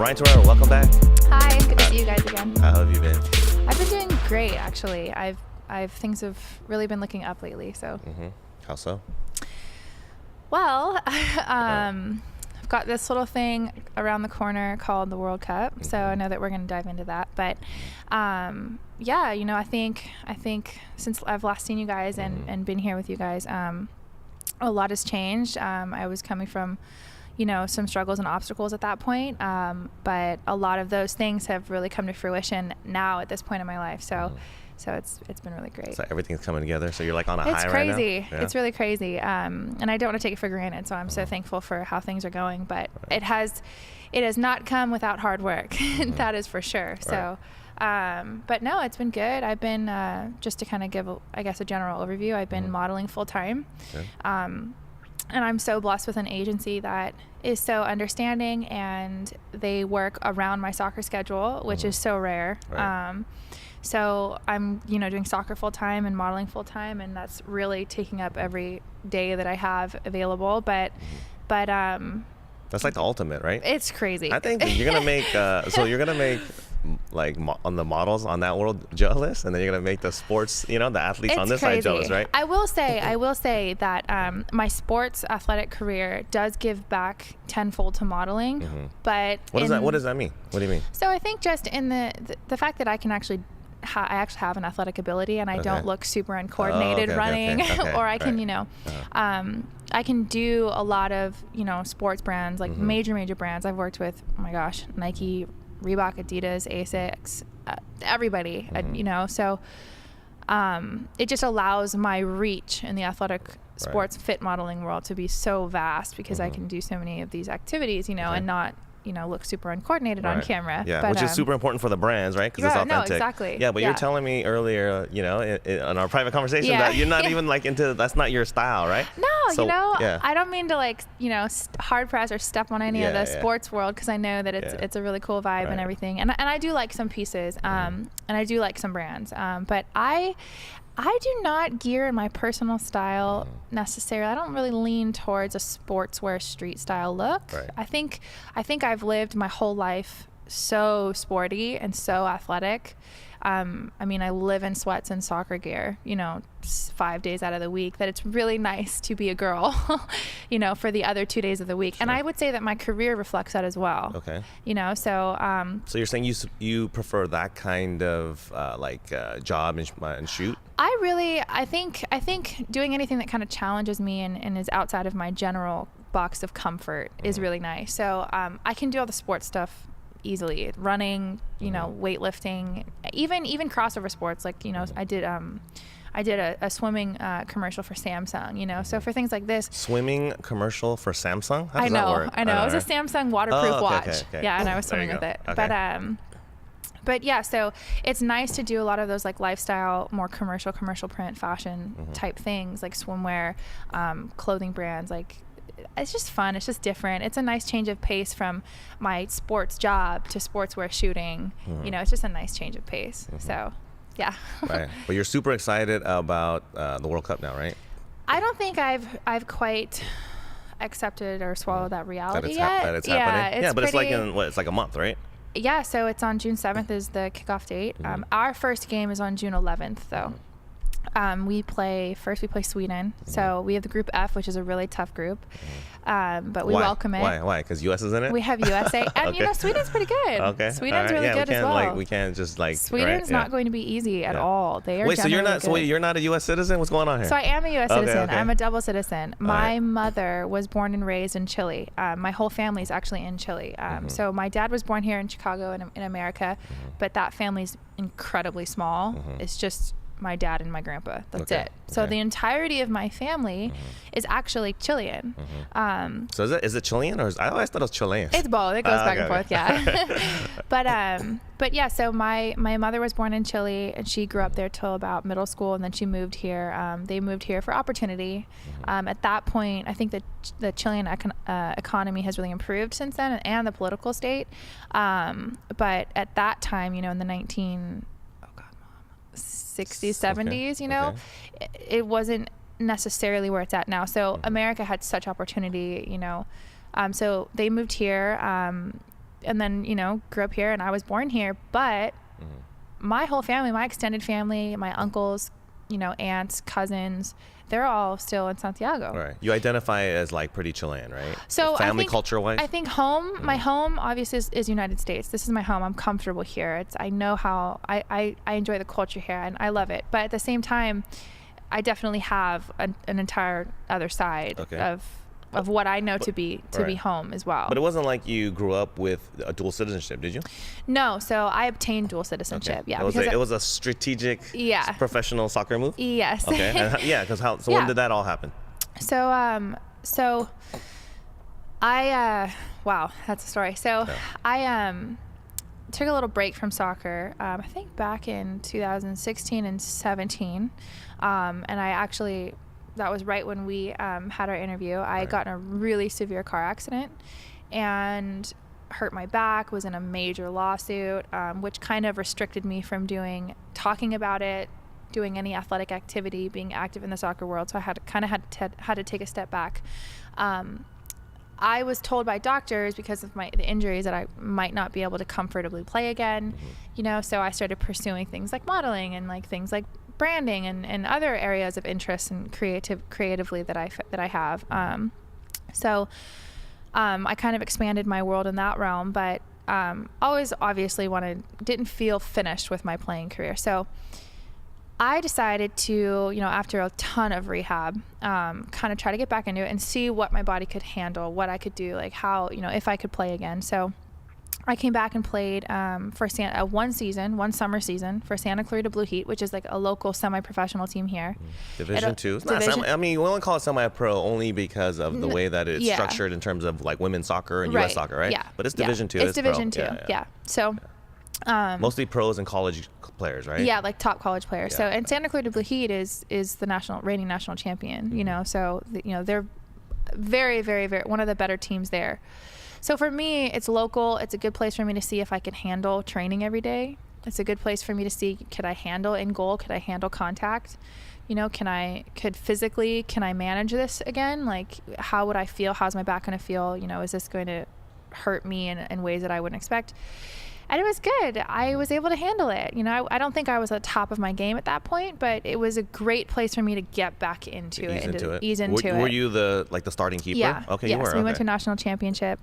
Ryann Torrero, welcome back. Hi, good to see you guys again. How have you been? I've been doing great, actually. Things have really been looking up lately. So. How so? Well, I've got this little thing around the corner called the World Cup. So I know that we're going to dive into that. But yeah, you know, I think since I've last seen you guys and been here with you guys, a lot has changed. I was coming from, you know, some struggles and obstacles at that point. But a lot of those things have really come to fruition now at this point in my life. So it's been really great. So everything's coming together. So you're like on a high right now? It's crazy. Yeah. It's really crazy. And I don't want to take it for granted. So I'm so thankful for how things are going. But it has not come without hard work. That is for sure. So, but no, it's been good. I've been, just to kind of give, I guess, a general overview, I've been modeling full time. Okay. And I'm so blessed with an agency that is so understanding, and they work around my soccer schedule, which is so rare. Right. So I'm, you know, doing soccer full time and modeling full time, and that's really taking up every day that I have available. But that's like the ultimate, right? it's crazy. I think you're gonna make like on the models on that world jealous, and then you're gonna make the sports, you know, the athletes on this side jealous, right? I will say that my sports athletic career does give back tenfold to modeling. But What does that mean? What do you mean? So I think just in the fact that I can actually I actually have an athletic ability, and I don't look super uncoordinated running, or I can, you know, I can do a lot of, you know, sports brands, like major brands. I've worked with, oh my gosh, Nike, Reebok, Adidas, Asics, everybody, you know, so it just allows my reach in the athletic sports fit modeling world to be so vast, because I can do so many of these activities, you know, and not, you know, look super uncoordinated on camera. Yeah, but, which is super important for the brands, right? Because it's authentic. No, exactly. Yeah, but you're telling me earlier, you know, in our private conversation that you're not even like into, that's not your style, right? No, so, you know, I don't mean to like, you know, hard press or step on any of the sports world, because I know that it's a really cool vibe and everything. And I do like some pieces, and I do like some brands, but I do not gear in my personal style necessarily. I don't really lean towards a sportswear street style look. Right. I think I've lived my whole life so sporty and so athletic. I mean, I live in sweats and soccer gear, you know, 5 days out of the week, that it's really nice to be a girl, you know, for the other 2 days of the week. Sure. And I would say that my career reflects that as well. Okay. You know, so. So you're saying you prefer that kind of job and shoot? I think doing anything that kind of challenges me and is outside of my general box of comfort is really nice. So I can do all the sports stuff easily, running, you know, weightlifting, even crossover sports, like, you know, I did a swimming commercial for Samsung, you know, so for things like this. Swimming commercial for Samsung? How does that work? I know. It was a Samsung waterproof watch. Okay. Yeah, and I was swimming with it. Okay. But yeah, so it's nice to do a lot of those like lifestyle, more commercial print fashion type things, like swimwear, clothing brands, like. It's just fun. It's just different. It's a nice change of pace from my sports job to sportswear shooting. You know, it's just a nice change of pace. So, yeah. Right. But you're super excited about the World Cup now, right? I don't think I've quite accepted or swallowed that reality yet. That it's happening. Yeah, but it's like it's like a month, right? Yeah. So it's on June 7th is the kickoff date. Our first game is on June 11th, though. We play Sweden. So we have the group F, which is a really tough group. But we welcome it. Why? Because US is in it? We have USA. And, you know, Sweden's pretty good. Okay. Sweden's really good as well. We can't just like... Sweden's not going to be easy at all. They are so you're not a US citizen? What's going on here? So I am a US citizen. Okay. I'm a double citizen. My mother was born and raised in Chile. My whole family is actually in Chile. So my dad was born here in Chicago in America, but that family's incredibly small. It's just my dad and my grandpa. That's it. So the entirety of my family is actually Chilean. So is it Chilean, or I always thought it was Chilean? It's both. It goes back and forth, yeah. But yeah, so my mother was born in Chile, and she grew up there till about middle school, and then she moved here. They moved here for opportunity. At that point, I think that the Chilean economy has really improved since then, and the political state. But at that time, you know, in the 60s, 70s, you know, it wasn't necessarily where it's at now. So America had such opportunity, you know. So they moved here. and then, you know, grew up here, and I was born here, but my whole family, my extended family, my uncles, you know, aunts, cousins, they're all still in Santiago. Right. You identify as like pretty Chilean, right? So family culture wise? I think home, my home obviously is United States. This is my home. I'm comfortable here. I know how I enjoy the culture here, and I love it. But at the same time, I definitely have an entire other side of what I know to be home as well. But it wasn't like you grew up with a dual citizenship, did you? No, so I obtained dual citizenship. Okay. Yeah, it was a strategic, professional soccer move. Yes. Okay. And, because when did that all happen? So I wow, that's a story. So I took a little break from soccer. I think back in 2016 and 17, and I actually. That was right when we had our interview. I got in a really severe car accident and hurt my back, was in a major lawsuit, which kind of restricted me from talking about it, doing any athletic activity, being active in the soccer world. So I had to take a step back. I was told by doctors, because of the injuries, that I might not be able to comfortably play again, you know, so I started pursuing things like modeling and like things like branding and other areas of interest and creatively that I have. So I kind of expanded my world in that realm, but always obviously didn't feel finished with my playing career. So I decided to, you know, after a ton of rehab, kind of try to get back into it and see what my body could handle, what I could do, like how, you know, if I could play again. So I came back and played for one summer season for Santa Clarita Blue Heat, which is like a local semi-professional team here. Division 2. I mean, we only call it semi-pro only because of the way that it's structured in terms of like women's soccer and US soccer, right? Yeah. But it's Division 2. It's Division 2. Yeah. So mostly pros and college players, right? Yeah, like top college players. So, and Santa Clarita Blue Heat is the reigning national champion, you know, so, you know, they're very, very, very one of the better teams there. So for me, it's local. It's a good place for me to see if I can handle training every day. It's a good place for me to see, could I handle in goal? Could I handle contact? You know, can I manage this again? Like, how would I feel? How's my back going to feel? You know, is this going to hurt me in ways that I wouldn't expect? And it was good. I was able to handle it. You know, I don't think I was at the top of my game at that point, but it was a great place for me to get back into it. Ease into it. Were you the starting keeper? Yeah. Okay, yes, you were. We went to a national championship.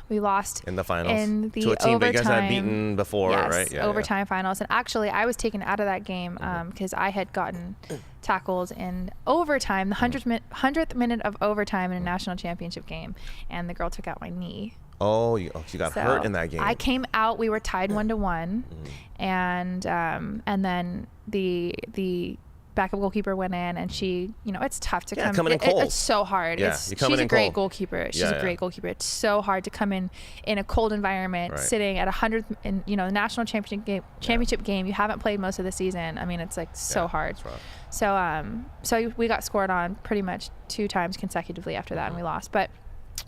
We lost in the finals in the to a team overtime. that you guys had beaten before, yes, right? Yeah, overtime finals. And actually, I was taken out of that game because I had gotten tackled in overtime, the 100th minute of overtime in a national championship game, and the girl took out my knee. Oh, you got hurt in that game. I came out. We were tied 1-1, and then the backup goalkeeper went in, and she, you know, it's tough to come in cold. It's so hard. Yeah, she's a great goalkeeper. She's a great goalkeeper. It's so hard to come in a cold environment, sitting at 100 in, you know, the national championship game. You haven't played most of the season. I mean, it's like so hard. So we got scored on pretty much 2 times consecutively after that, and we lost. But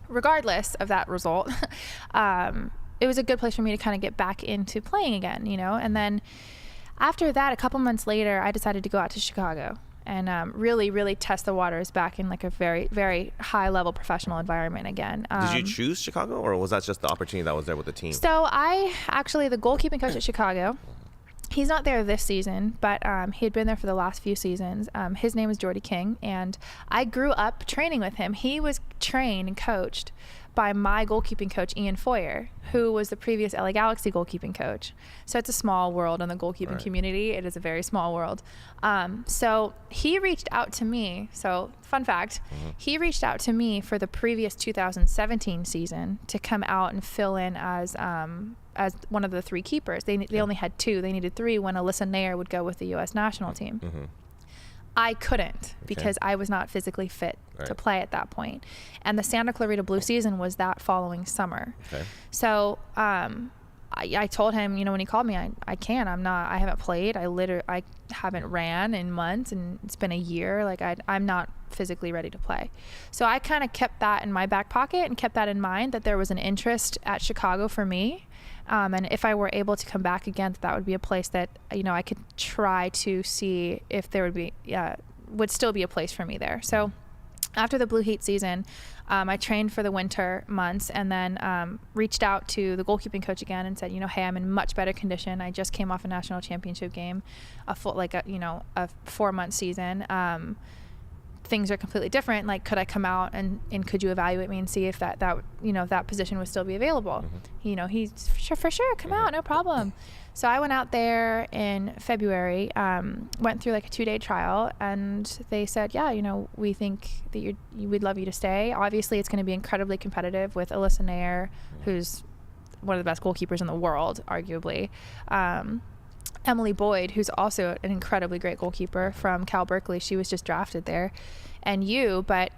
regardless of that result, it was a good place for me to kind of get back into playing again, you know. And then after that, a couple months later, I decided to go out to Chicago and really, really test the waters back in like a very, very high level professional environment again. Did you choose Chicago, or was that just the opportunity that was there with the team? So the goalkeeping coach at Chicago, he's not there this season, but he had been there for the last few seasons. His name is Jordy King, and I grew up training with him. He was trained and coached by my goalkeeping coach, Ian Foyer, who was the previous LA Galaxy goalkeeping coach. So it's a small world in the goalkeeping community. It is a very small world. So he reached out to me. So fun fact, he reached out to me for the previous 2017 season to come out and fill in as one of the 3 keepers. They only had 2. They needed 3 when Alyssa Nair would go with the U.S. national team. I couldn't because I was not physically fit to play at that point. And the Santa Clarita Blue season was that following summer. So I told him, you know, when he called me, I haven't played. I haven't ran in months, and it's been a year. Like I'm not physically ready to play. So I kind of kept that in my back pocket and kept that in mind, that there was an interest at Chicago for me. And if I were able to come back again, that would be a place that, you know, I could try to see if there would still be a place for me there. So after the Blue Heat season, I trained for the winter months and then reached out to the goalkeeping coach again and said, hey, I'm in much better condition. I just came off a national championship game, a 4-month season. Things are completely different. Like, could I come out and could you evaluate me and see if that position would still be available? He's for sure, come out, no problem. So I went out there in February, went through like a 2-day trial, and they said, yeah, we think that we'd love you to stay. Obviously, it's going to be incredibly competitive with Alyssa Nair, who's one of the best goalkeepers in the world, arguably. Emily Boyd, who's also an incredibly great goalkeeper from Cal Berkeley. She was just drafted there. And but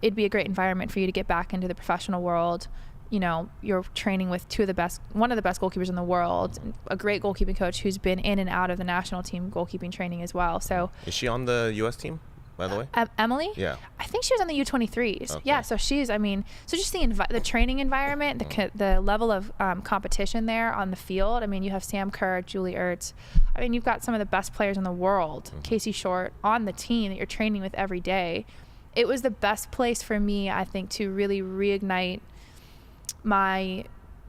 it'd be a great environment for you to get back into the professional world. You're training with one of the best goalkeepers in the world, a great goalkeeping coach who's been in and out of the national team goalkeeping training as well. So is she on the U.S. team, by the way? Emily? Yeah. I think she was on the U23s. Okay. Yeah, so she's, so just the training environment, the level of competition there on the field. You have Sam Kerr, Julie Ertz. You've got some of the best players in the world, Casey Short, on the team that you're training with every day. It was the best place for me, I think, to really reignite my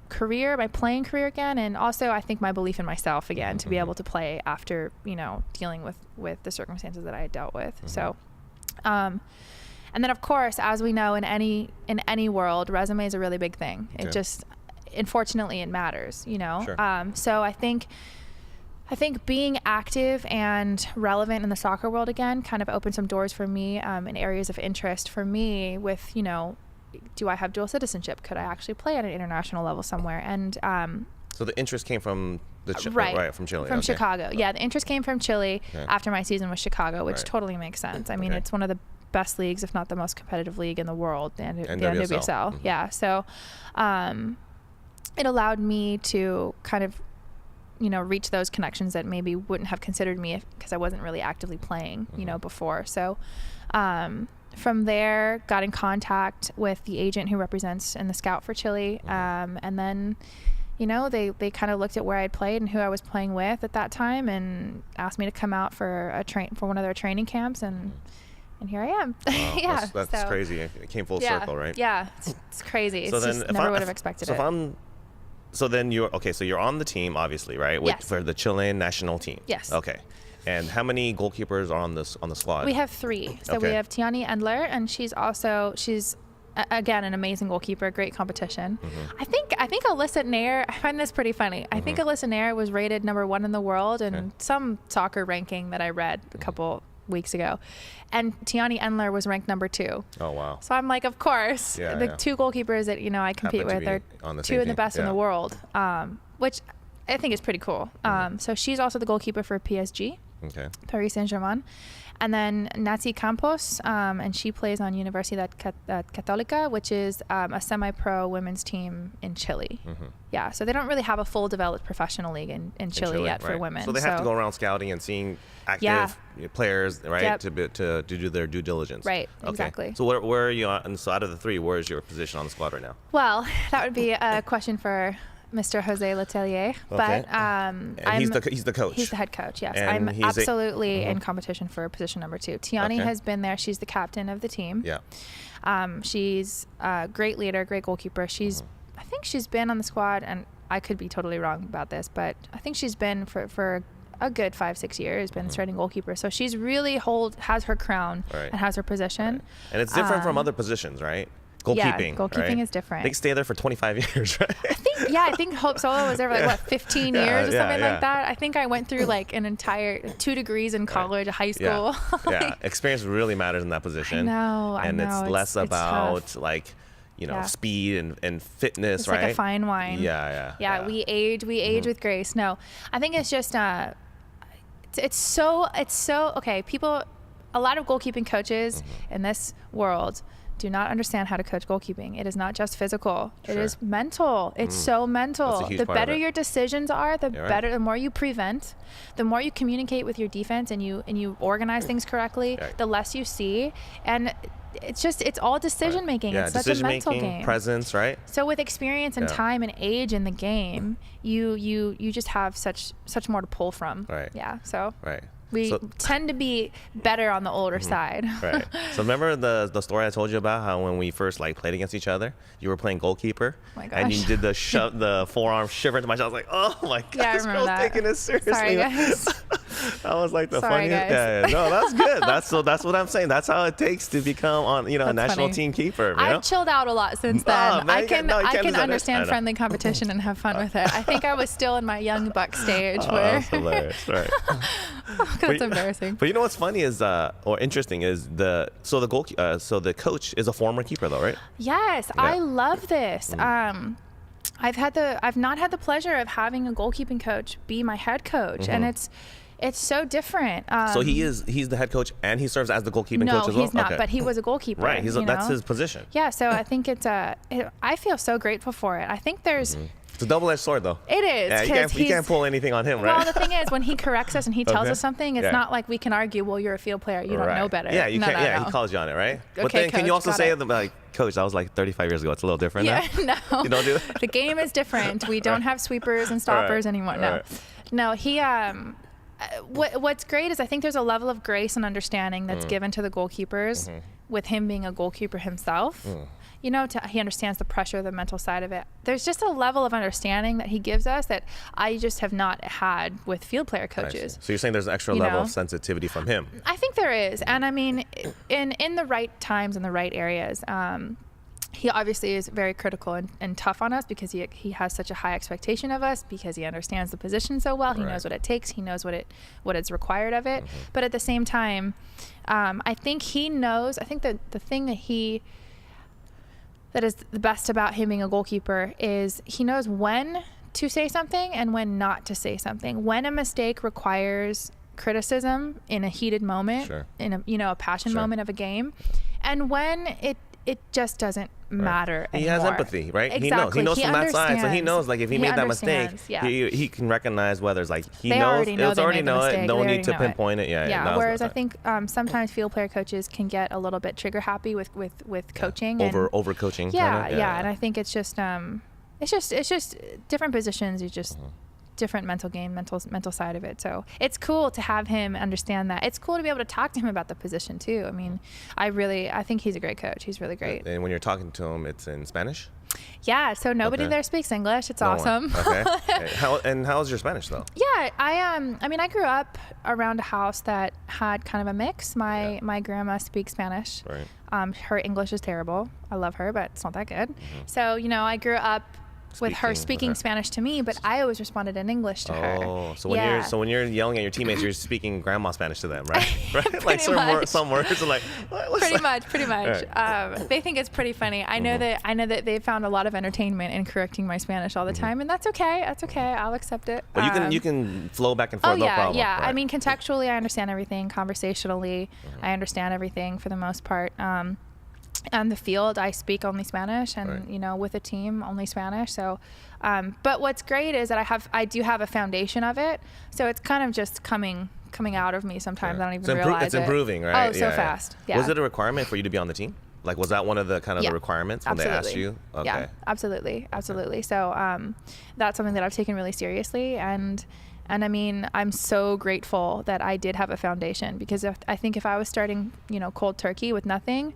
playing career again, and also I think my belief in myself again, to be able to play after dealing with the circumstances that I had dealt with. So and then of course, as we know, in any world, resume is a really big thing. It just, unfortunately, it matters. Sure. So I think being active and relevant in the soccer world again kind of opened some doors for me in areas of interest for me with do I have dual citizenship? Could I actually play at an international level somewhere? And so the interest came from from Chile. From Chicago. Yeah, the interest came from Chile after my season with Chicago, which totally makes sense. It's one of the best leagues, if not the most competitive league in the world, the NWSL. Yeah, so it allowed me to kind of reach those connections that maybe wouldn't have considered me because I wasn't really actively playing, before. So from there, got in contact with the agent who represents and the scout for Chile. And then, they kind of looked at where I'd played and who I was playing with at that time and asked me to come out for one of their training camps. And here I am. Wow, yeah. That's crazy. It came full circle, right? Yeah. It's crazy. So it's just never would have expected it. So then you're on the team, obviously, right? For the Chilean national team. Yes. Okay. And how many goalkeepers are on the squad? We have 3. So we have Tiani Endler, and she's again an amazing goalkeeper, great competition. I think Alyssa Nair, I find this pretty funny. I think Alyssa Nair was rated number 1 in the world in some soccer ranking that I read a couple weeks ago, and Tiani Endler was ranked number 2. Oh wow! So I'm like, of course, the 2 goalkeepers that I compete with are 2 of the best in the world, which I think is pretty cool. So she's also the goalkeeper for PSG. Okay. Paris Saint-Germain. And then Natsi Campos, and she plays on Universidad Católica, which is a semi-pro women's team in Chile. Yeah, so they don't really have a full developed professional league in Chile yet for women. So they have to go around scouting and seeing active players, right, to do their due diligence. Right, okay. Exactly. So where are you on? So out of the 3, where is your position on the squad right now? Well, that would be a question for Mr. José Letelier, but he's the coach. He's the head coach. Yes, and I'm absolutely in competition for position number 2. Tiani has been there. She's the captain of the team. Yeah. She's a great leader, great goalkeeper. I think she's been on the squad, and I could be totally wrong about this, but I think she's been for a good 5-6 years, been starting goalkeeper. So she's really has her crown and has her position. Right. And it's different from other positions, right? Goalkeeping. Yeah, goalkeeping is different. They stay there for 25 years, right? I think Hope Solo was there for 15 years or something like that. I think I went through an entire 2 degrees in college, high school. Yeah. Experience really matters in that position. I know. It's less about speed and fitness, it's right? It's like a fine wine. Yeah. We age with grace. No, I think it's just it's so okay. A lot of goalkeeping coaches in this world do not understand how to coach goalkeeping. It is not just physical. Sure. It is mental. It's so mental. The better your decisions are, the better, the more you prevent, the more you communicate with your defense and you organize things correctly, the less you see. And it's all decision making. Yeah, it's such a mental game. Presence, right? So with experience and time and age in the game, you just have such more to pull from. Right. Yeah. So. Right. We tend to be better on the older side. Right. So remember the story I told you about how when we first like played against each other, you were playing goalkeeper, and you did the forearm shiver into my shot. I was like, oh my god, this girl's taking it seriously. Sorry, guys. That was like the funniest. Yeah, no, that's good. That's what I'm saying. That's how it takes to become a national team keeper. I've chilled out a lot since then. I can understand friendly competition and have fun with it. I think I was still in my young buck stage where. That's hilarious, right? That's embarrassing. But you know what's funny is, or interesting is the coach is a former keeper though, right? Yes, yeah. I love this. I've not had the pleasure of having a goalkeeping coach be my head coach, and it's so different. So he's the head coach and he serves as the goalkeeping coach as well? No, he's not, but he was a goalkeeper. Right, that's his position. Yeah, so I think I feel so grateful for it. I think there's. It's a double-edged sword, though. It is. Yeah, you can't pull anything on him, right? Well, the thing is, when he corrects us and he tells us something, it's not like we can argue, well, you're a field player, you don't know better. Yeah, you can't. He calls you on it, right? Okay, but then coach, can you also say, like, Coach, that was like 35 years ago. It's a little different now. No. You don't do that? The game is different. We don't have sweepers and stoppers anymore. No. No, he... What's great is I think there's a level of grace and understanding that's given to the goalkeepers with him being a goalkeeper himself. He understands the pressure, the mental side of it. There's just a level of understanding that he gives us that I just have not had with field player coaches. So you're saying there's an extra level of sensitivity from him? I think there is. And I mean, in the right times and the right areas, he obviously is very critical and tough on us because he has such a high expectation of us because he understands the position so well. He knows what it takes. He knows what is required of it. But at the same time, I think he knows. I think the thing that is the best about him being a goalkeeper is he knows when to say something and when not to say something. When a mistake requires criticism in a heated moment, in a passion moment of a game, and when it just doesn't matter anymore. He has empathy, right? Exactly. He knows from that side, so he knows like if he made that mistake, yeah. he can recognize whether it's like they already know it. No need to pinpoint it. Yeah. Whereas I think sometimes field player coaches can get a little bit trigger happy with coaching. Over coaching. Yeah. And I think it's just different positions. You just. Different mental side of it. So it's cool to have him understand that. It's cool to be able to talk to him about the position too. I mean, I think he's a great coach. He's really great. And when you're talking to him, it's in Spanish? Yeah, so nobody there speaks English. It's awesome. Okay. How's your Spanish though? Yeah, I grew up around a house that had kind of a mix. My grandma speaks Spanish. Right. Her English is terrible. I love her, but it's not that good. So, I grew up with her speaking Spanish to me, but I always responded in English to her. Oh, so when you're yelling at your teammates, you're speaking grandma Spanish to them, right? Right? Like some words are like pretty much. Right. They think it's pretty funny. I know that they found a lot of entertainment in correcting my Spanish all the time, and that's okay. I'll accept it. But you can flow back and forth, no problem. Yeah. Right. I mean, contextually, I understand everything. Conversationally, I understand everything for the most part. On the field, I speak only Spanish, and with a team, only Spanish. So, but what's great is that I do have a foundation of it. So it's kind of just coming out of me sometimes. I don't even realize it's improving, right? Oh, so fast. Yeah. Was it a requirement for you to be on the team? Like, was that one of the kind of the requirements when they asked you? Okay. Yeah, absolutely. So that's something that I've taken really seriously, and I mean, I'm so grateful that I did have a foundation, because I think if I was starting, cold turkey with nothing,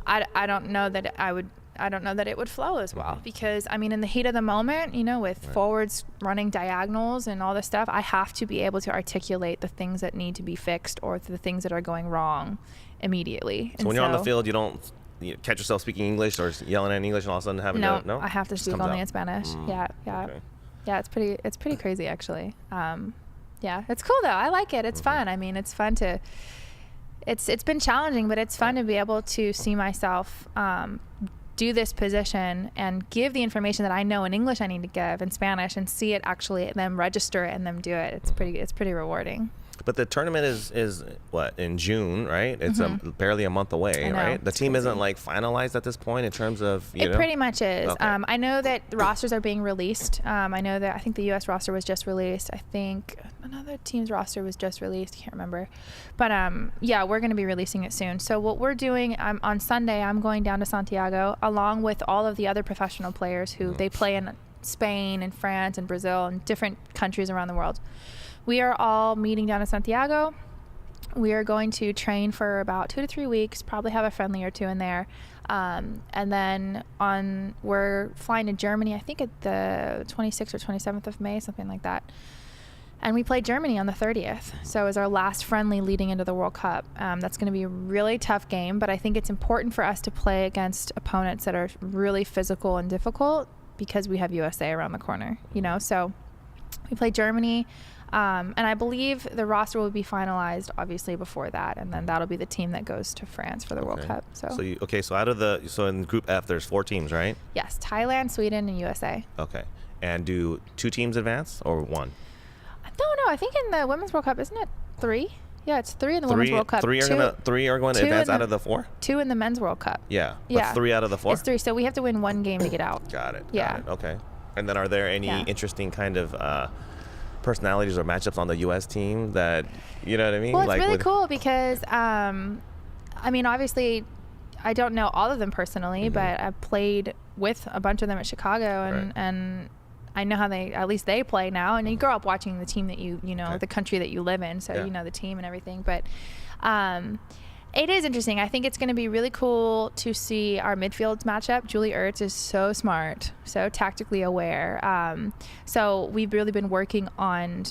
I don't know that it would flow as well, because I mean, in the heat of the moment, with forwards running diagonals and all this stuff, I have to be able to articulate the things that need to be fixed or the things that are going wrong immediately. So when you're on the field, you don't catch yourself speaking English or yelling in English and all of a sudden having to I have to speak only in Spanish. Yeah. Okay. Yeah, it's pretty crazy actually. Yeah, it's cool though. I like it. It's fun. I mean, it's fun to. It's been challenging, but it's fun to be able to see myself do this position and give the information that I know in English I need to give in Spanish, and see it actually, them register it and them do it. It's pretty rewarding. But the tournament is what, in June, right? It's barely a month away, right? The team isn't like finalized at this point in terms of It pretty much is. Okay. I know that the rosters are being released. I think the US roster was just released. I think another team's roster was just released. I can't remember. But yeah, we're going to be releasing it soon. So what we're doing on Sunday, I'm going down to Santiago along with all of the other professional players who they play in Spain and France and Brazil and different countries around the world. we are all meeting down in Santiago. We are going to train for about 2 to 3 weeks, probably have a friendly or two in there. And then we're flying to Germany, I think at the 26th or 27th of May, something like that. And we play Germany on the 30th. So it was our last friendly leading into the World Cup. That's going to be a really tough game, but I think it's important for us to play against opponents that are really physical and difficult because we have USA around the corner, So we play Germany, and I believe the roster will be finalized obviously before that, and then that'll be the team that goes to France for the World Cup. So so in Group F, there's 4 teams, right? Yes, Thailand, Sweden, and USA. Okay. And do 2 teams advance or 1? No, I think in the Women's World Cup, isn't it 3? Yeah, it's 3 in the Women's World Cup. 3 are going to advance out of the 4? 2 in the Men's World Cup. Yeah, but 3 out of the 4? It's 3, so we have to win 1 game to get out. Got it. Okay. And then are there any interesting kind of personalities or matchups on the U.S. team that, you know what I mean? Well, it's really cool because, obviously, I don't know all of them personally, but I've played with a bunch of them at Chicago, and I know how they play now, and you grow up watching the team that you know, the country that you live in, so you know the team and everything. But it is interesting. I think it's going to be really cool to see our midfields match up. Julie Ertz is so smart, so tactically aware. So we've really been working on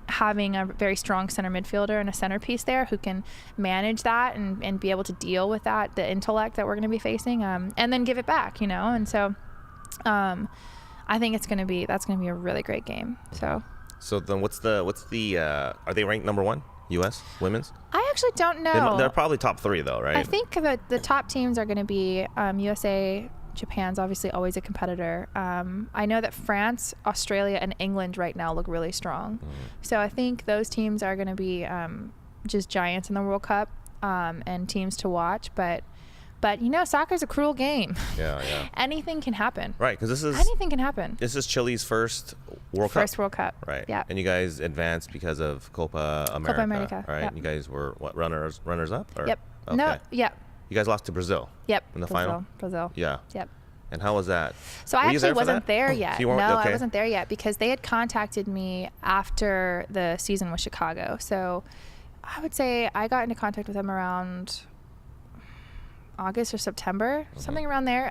having a very strong center midfielder and a centerpiece there who can manage that and be able to deal with that, the intellect that we're going to be facing, and then give it back, And so I think that's going to be a really great game. So then what's the are they ranked number 1? U.S. women's? I actually don't know. They're probably top 3 though, right? I think the top teams are going to be USA. Japan's obviously always a competitor. I know that France, Australia, and England right now look really strong. So I think those teams are going to be just giants in the World Cup and teams to watch. But soccer's a cruel game. Yeah. Anything can happen. Right, because anything can happen. This is Chile's first World Cup. First World Cup. Right. Yeah. And you guys advanced because of Copa America. Right. Yep. You guys were runners up? Or? Yep. Okay. No. Yep. You guys lost to Brazil. Yep. In the final. Brazil. Yeah. Yep. And how was that? So I actually wasn't there yet. You weren't? No, okay. I wasn't there yet because they had contacted me after the season with Chicago. So I would say I got into contact with them around August or September, something around there.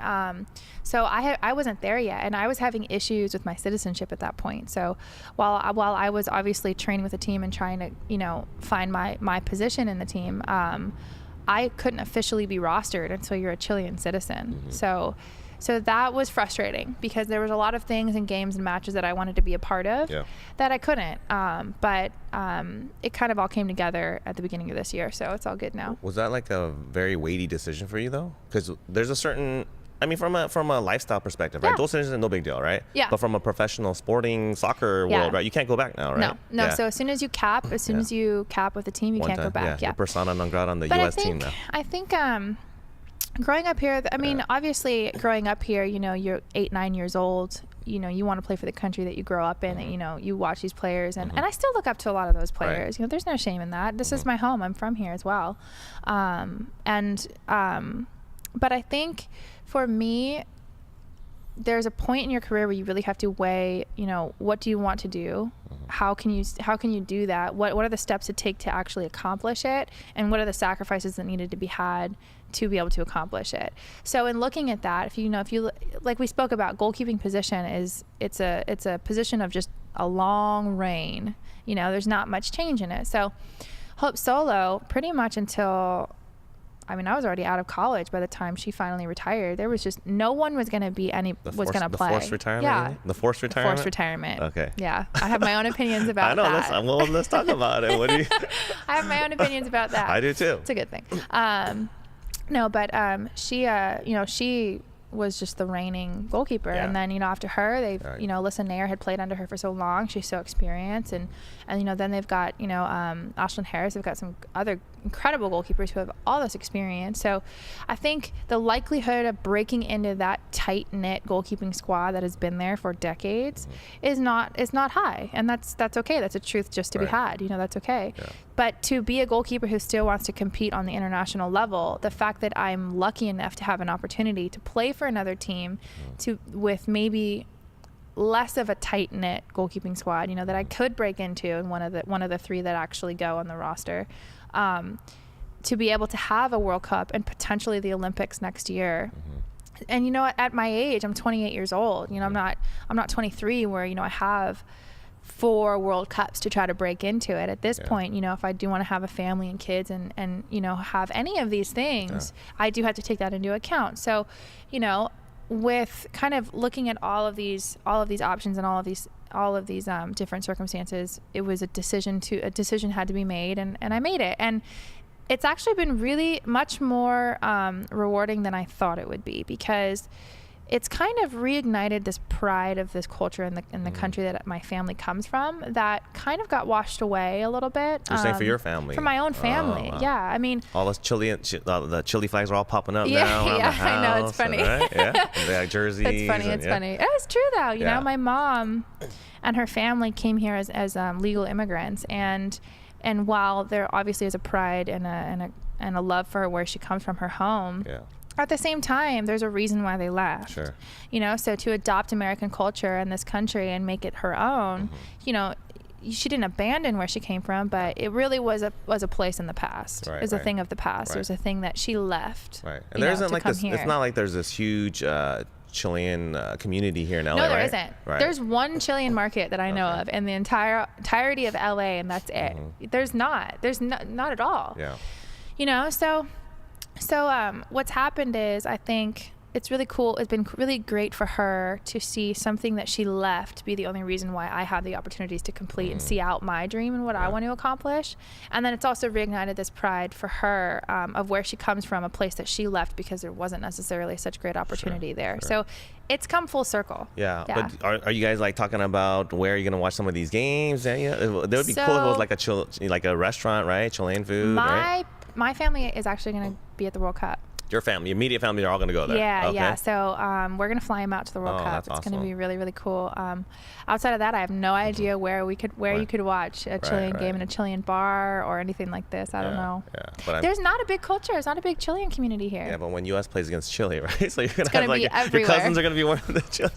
So I wasn't there yet, and I was having issues with my citizenship at that point. So while I was obviously training with the team and trying to find my position in the team, I couldn't officially be rostered until you're a Chilean citizen. So that was frustrating because there was a lot of things and games and matches that I wanted to be a part of that I couldn't. But it kind of all came together at the beginning of this year, so it's all good now. Was that like a very weighty decision for you though? Because there's a certain, from a lifestyle perspective, right? Dual citizenship is no big deal, right? Yeah. But from a professional sporting soccer world, right? You can't go back now, right? No. Yeah. So as soon as you cap, with the team, you can't go back. Yeah. Persona non grata on the U.S. team now. I think growing up here, obviously growing up here, you're 8-9 years old, you want to play for the country that you grow up in, and you watch these players, and I still look up to a lot of those players. There's no shame in that. This is my home. I'm from here as well. But I think for me, there's a point in your career where you really have to weigh, what do you want to do? How can you do that? What are the steps to take to actually accomplish it? And what are the sacrifices that needed to be had to be able to accomplish it? So in looking at that, if you like we spoke about, goalkeeping position it's a position of just a long reign. There's not much change in it. So Hope Solo, pretty much until I was already out of college by the time she finally retired. There was just no one was going to be play. The forced retirement? Yeah. The forced retirement? Forced retirement. Okay. Yeah. I have my own opinions about that. I know. Let's talk about it. What do you? I have my own opinions about that. I do too. It's a good thing. No, but she was just the reigning goalkeeper, and then after her they've Alyssa Nair had played under her for so long. She's so experienced, and then they've got Ashlyn Harris. They've got some other incredible goalkeepers who have all this experience. So I think the likelihood of breaking into that tight-knit goalkeeping squad that has been there for decades is not high, and that's okay. That's a truth just to be had. That's okay. Yeah. But to be a goalkeeper who still wants to compete on the international level, the fact that I'm lucky enough to have an opportunity to play for another team with maybe less of a tight knit goalkeeping squad, that I could break into, and one of the 3 that actually go on the roster, to be able to have a World Cup and potentially the Olympics next year. And at my age, I'm 28 years old. I'm not 23 where I have 4 World Cups to try to break into it. At this point, if I do want to have a family and kids and have any of these things, I do have to take that into account. So, with kind of looking at all of these options and all of these different circumstances, it was a decision had to be made, and I made it. And it's actually been really much more rewarding than I thought it would be, because it's kind of reignited this pride of this culture in the country that my family comes from that kind of got washed away a little bit. You're saying for your family? For my own family, yeah. I mean, all those the Chile flags are all popping up now. Yeah, I know, it's funny. Right? Yeah, they got jerseys. It's funny. It's true though. You know, my mom and her family came here as legal immigrants, and while there obviously is a pride and a love for where she comes from, her home. Yeah. At the same time, there's a reason why they left. Sure. So to adopt American culture in this country and make it her own, she didn't abandon where she came from, but it really was a place in the past. Right, it was a thing of the past. It was a thing that she left. Right. And there isn't like this. Here. It's not like there's this huge Chilean community here in LA. No, there isn't. Right. There's one Chilean market that I know of in the entirety of LA, and that's it. There's not. There's not at all. Yeah. So what's happened is, I think it's really cool. It's been really great for her to see something that she left be the only reason why I have the opportunities to complete and see out my dream and what I want to accomplish. And then it's also reignited this pride for her of where she comes from, a place that she left because there wasn't necessarily such great opportunity there. Sure. So it's come full circle. Yeah. But are you guys like talking about where you're gonna watch some of these games? That would be cool if it was like a restaurant, right? Chilean food. My family is actually going to be at the World Cup. Your family, your immediate family, are all going to go there? Yeah, yeah. So we're going to fly them out to the World Cup. It's going to be really, really cool. Outside of that, I have no idea where you could watch a Chilean game in a Chilean bar or anything like this. I don't know. Yeah. But there's not a big culture. There's not a big Chilean community here. Yeah, but when U.S. plays against Chile, right? So you're going to have like your cousins are going to be one of the Chile.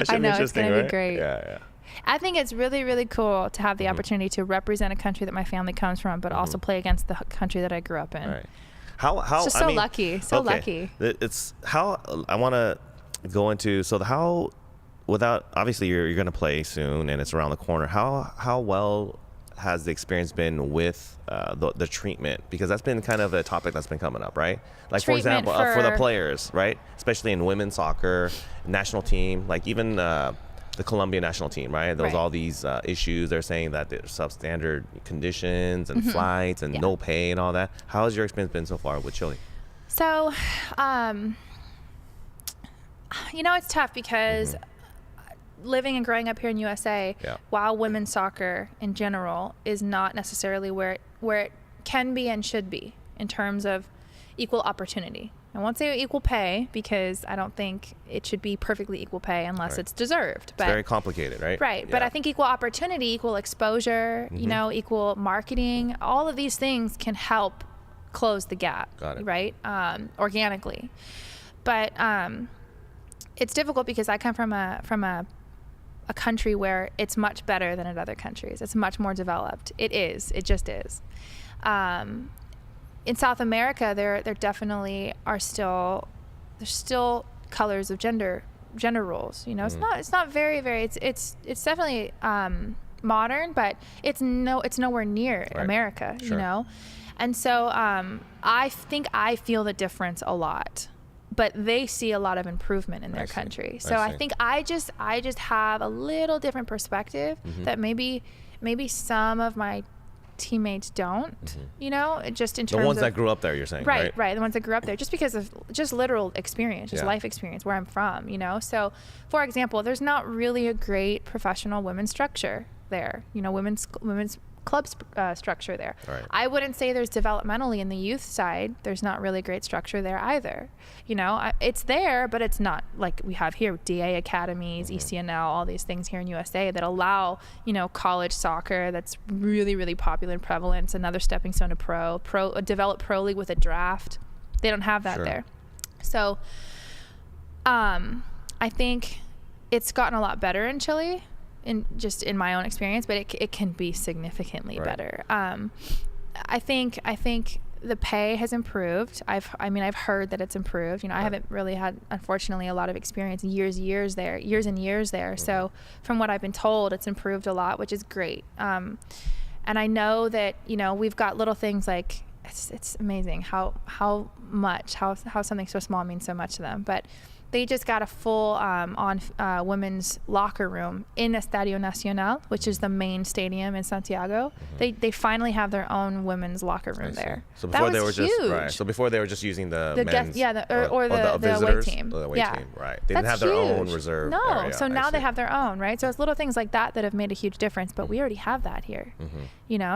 I know, it's going to be great. Yeah. I think it's really, really cool to have the opportunity to represent a country that my family comes from, but also play against the country that I grew up in. Right. How it's just lucky. Lucky. It's how I want to go into. So how, without obviously you're going to play soon and it's around the corner. How well has the experience been with the treatment? Because that's been kind of a topic that's been coming up, right? Like for example, for the players, right? Especially in women's soccer, national team, like even the Colombian national team, right? There was all these issues. They're saying that there's substandard conditions and flights and no pay and all that. How has your experience been so far with Chile? So, it's tough because living and growing up here in USA, while women's soccer in general is not necessarily where it can be and should be in terms of equal opportunity. I won't say equal pay because I don't think it should be perfectly equal pay unless it's deserved. But it's very complicated, right? Right. Yeah. But I think equal opportunity, equal exposure, equal marketing, all of these things can help close the gap, right? Organically. But it's difficult because I come from a country where it's much better than in other countries. It's much more developed. It is. It just is. In South America, there definitely are still colors of gender roles. It's not very it's definitely modern, but it's nowhere near America. Sure. And so I think I feel the difference a lot, but they see a lot of improvement in their country. So I think I just have a little different perspective that maybe some of my teammates don't, just in terms of the ones that grew up there, you're saying, right? Right, the ones that grew up there, just because of just literal experience, just life experience, where I'm from, So, for example, there's not really a great professional women's structure there, women's club structure there. Right. I wouldn't say there's developmentally in the youth side, there's not really great structure there either. It's there, but it's not like we have here, DA academies, ECNL, all these things here in USA that allow, college soccer that's really, really popular and prevalent. It's another stepping stone to a developed pro league with a draft. They don't have that there. So I think it's gotten a lot better in Chile, in my own experience, but it can be significantly better. I think the pay has improved. I've heard that it's improved. I haven't really had, unfortunately, a lot of experience, years and years there. So from what I've been told, it's improved a lot, which is great. And I know that, we've got little things like, it's amazing how something so small means so much to them. But they just got a full women's locker room in Estadio Nacional, which is the main stadium in Santiago. They finally have their own women's locker room there. So before that was huge. So before they were just using the men's, the away team. The away team, right? They didn't have their own reserve. No, area. so now they have their own, right? So it's little things like that have made a huge difference. But we already have that here,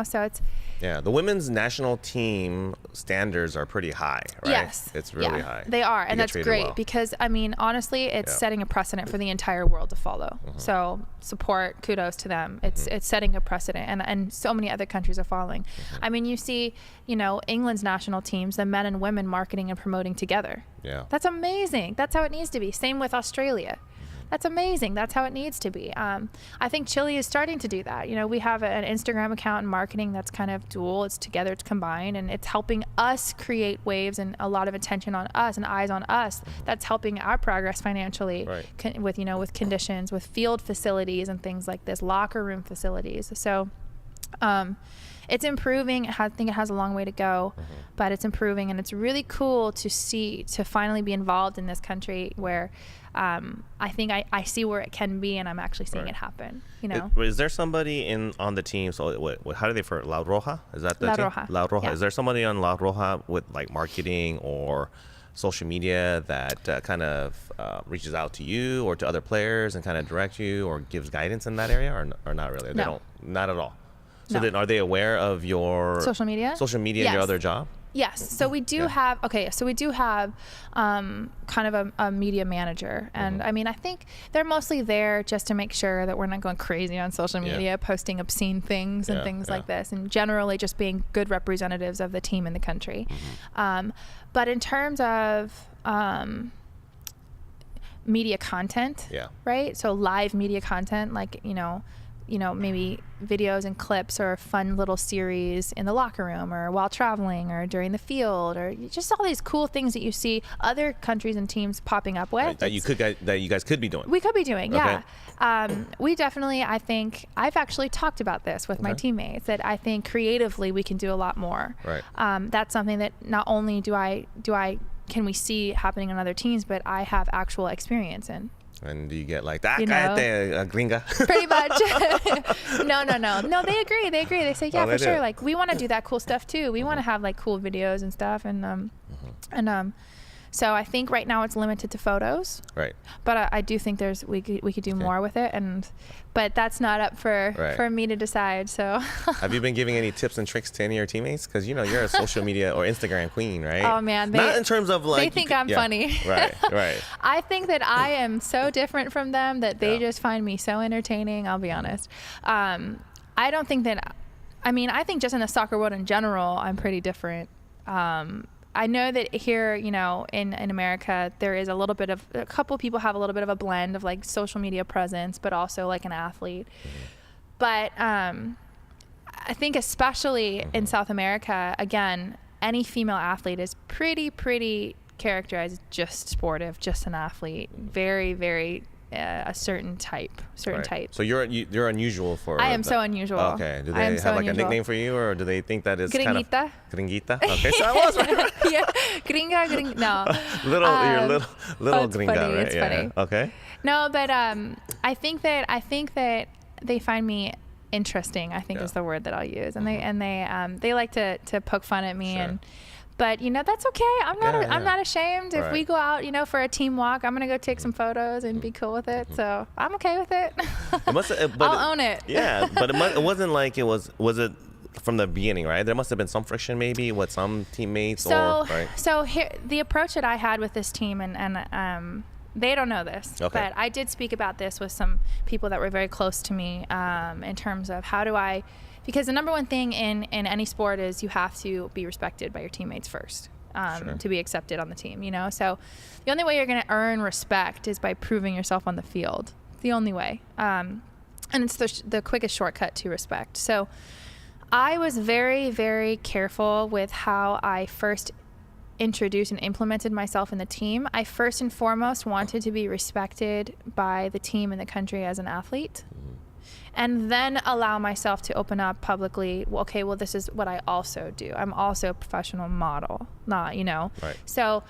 So it's the women's national team standards are pretty high, right? Yes, it's really high. They are, and that's great because honestly, it's setting a precedent for the entire world to follow. So support, kudos to them. It's setting a precedent, and so many other countries are following. You see, England's national teams, the men and women marketing and promoting together. Yeah, that's amazing. That's how it needs to be. Same with Australia. That's amazing. That's how it needs to be. I think Chile is starting to do that. We have an Instagram account and marketing that's kind of dual. It's together, it's combined, and it's helping us create waves and a lot of attention on us and eyes on us. That's helping our progress financially with conditions, with field facilities and things like this, locker room facilities. So it's improving. I think it has a long way to go, but it's improving, and it's really cool to finally be involved in this country where I think I see where it can be, and I'm actually seeing it happen. Is there somebody on the team? So how do they refer? La Roja? Is that the La team? Roja. La Roja. Yeah. Is there somebody on La Roja with like marketing or social media that kind of reaches out to you or to other players and kind of direct you or gives guidance in that area, or not really? No. They don't. Not at all. So No. then, are they aware of your social media? Social media in your other job? Yes. So we do have kind of a media manager. And I think they're mostly there just to make sure that we're not going crazy on social media, posting obscene things and things like this, and generally just being good representatives of the team in the country. But in terms of media content, right? So live media content, like, maybe videos and clips or a fun little series in the locker room or while traveling or during the field, or just all these cool things that you see other countries and teams popping up with. That you guys could be doing. We could be doing, yeah. We definitely, I think, I've actually talked about this with my teammates, that I think creatively we can do a lot more. Right. That's something that not only can we see happening on other teams, but I have actual experience in. And do you get like that gringa? Pretty much. No, they agree. They say, yeah, for sure. Like, we want to do that cool stuff too. We want to have like cool videos and stuff. And so I think right now it's limited to photos. Right. But I do think we could do more with it, but that's not up for me to decide. So. Have you been giving any tips and tricks to any of your teammates? Because you're a social media or Instagram queen, right? Oh man, not in terms of like they think I'm funny. Right. I think that I am so different from them that they just find me so entertaining. I'll be honest. I don't think that. I think just in the soccer world in general, I'm pretty different. I know that here, in America, there is a couple people have a little bit of a blend of like social media presence, but also like an athlete. But I think especially in South America, again, any female athlete is pretty characterized as just sportive, just an athlete, very, very a certain type. So you're unusual for. I am so unusual. Okay. Do they have like a nickname for you, or do they think that is kind of Gringuita? Okay, so I was right. Yeah, gringa. No. You're little gringa, funny. right? It's funny. Okay. No, but I think that they find me interesting. I think is the word that I'll use, and they like to poke fun at me But that's okay. I'm not ashamed. If we go out, for a team walk, I'm gonna go take some photos and be cool with it. So I'm okay with it. I'll own it. Yeah, but it wasn't like it was it from the beginning, right? There must have been some friction maybe with some teammates. So here, the approach that I had with this team, and they don't know this, but I did speak about this with some people that were very close to me in terms of because the number one thing in any sport is you have to be respected by your teammates first to be accepted on the team, So the only way you're going to earn respect is by proving yourself on the field. the only way. And it's the quickest shortcut to respect. So I was very, very careful with how I first introduced and implemented myself in the team. I first and foremost wanted to be respected by the team and the country as an athlete, and then allow myself to open up publicly. Well, okay, well, this is what I also do. I'm also a professional model, not, Right. So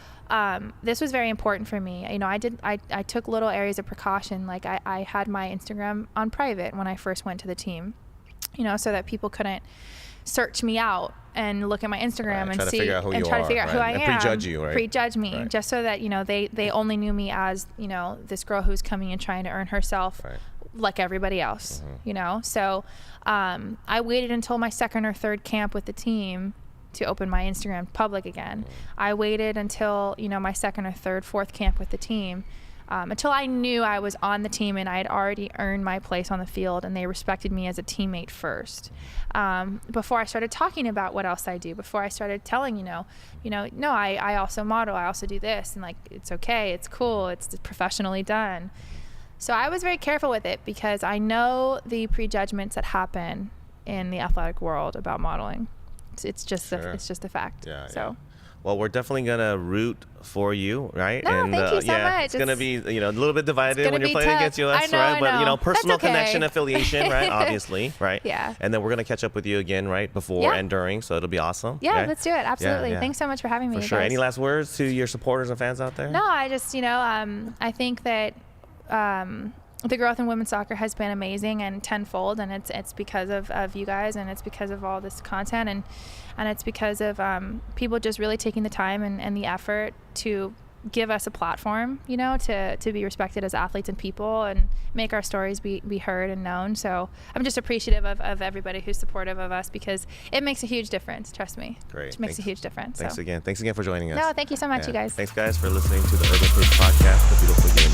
this was very important for me. I took little areas of precaution. Like I had my Instagram on private when I first went to the team, so that people couldn't search me out and look at my Instagram and see and try to figure out who I am, prejudge you, right? Prejudge me, right. Just so that they only knew me as this girl who's coming and trying to earn herself, right. like everybody else. So I waited until my second or third camp with the team to open my Instagram public again. I waited until my second or third, fourth camp with the team, until I knew I was on the team and I had already earned my place on the field and they respected me as a teammate first. Before I started talking about what else I do, before I started telling, no, I also model, I also do this, and like, it's okay, it's cool, it's professionally done. So I was very careful with it because I know the prejudgments that happen in the athletic world about modeling. It's just a fact. Yeah. So. Yeah. Well, we're definitely gonna root for you, right? No, thank you so much. It's gonna be a little bit divided when you're playing tough. against US, I know, right? But personal That's okay. connection, affiliation, right? Obviously, right? Yeah. And then we're gonna catch up with you again, right, before and during, so it'll be awesome. Yeah, right? let's do it. Absolutely. Yeah. Thanks so much for having me. For sure. Guys. Any last words to your supporters and fans out there? No, I just I think that the growth in women's soccer has been amazing and tenfold, and it's because of you guys, and it's because of all this content, and it's because of people just really taking the time and the effort to give us a platform, to be respected as athletes and people and make our stories be heard and known. So I'm just appreciative of everybody who's supportive of us, because it makes a huge difference. Trust me. Great. It makes a huge difference. Thanks again for joining us. No, thank you so much, you guys. Thanks, guys, for listening to the Urban Kids Podcast, The Beautiful Game.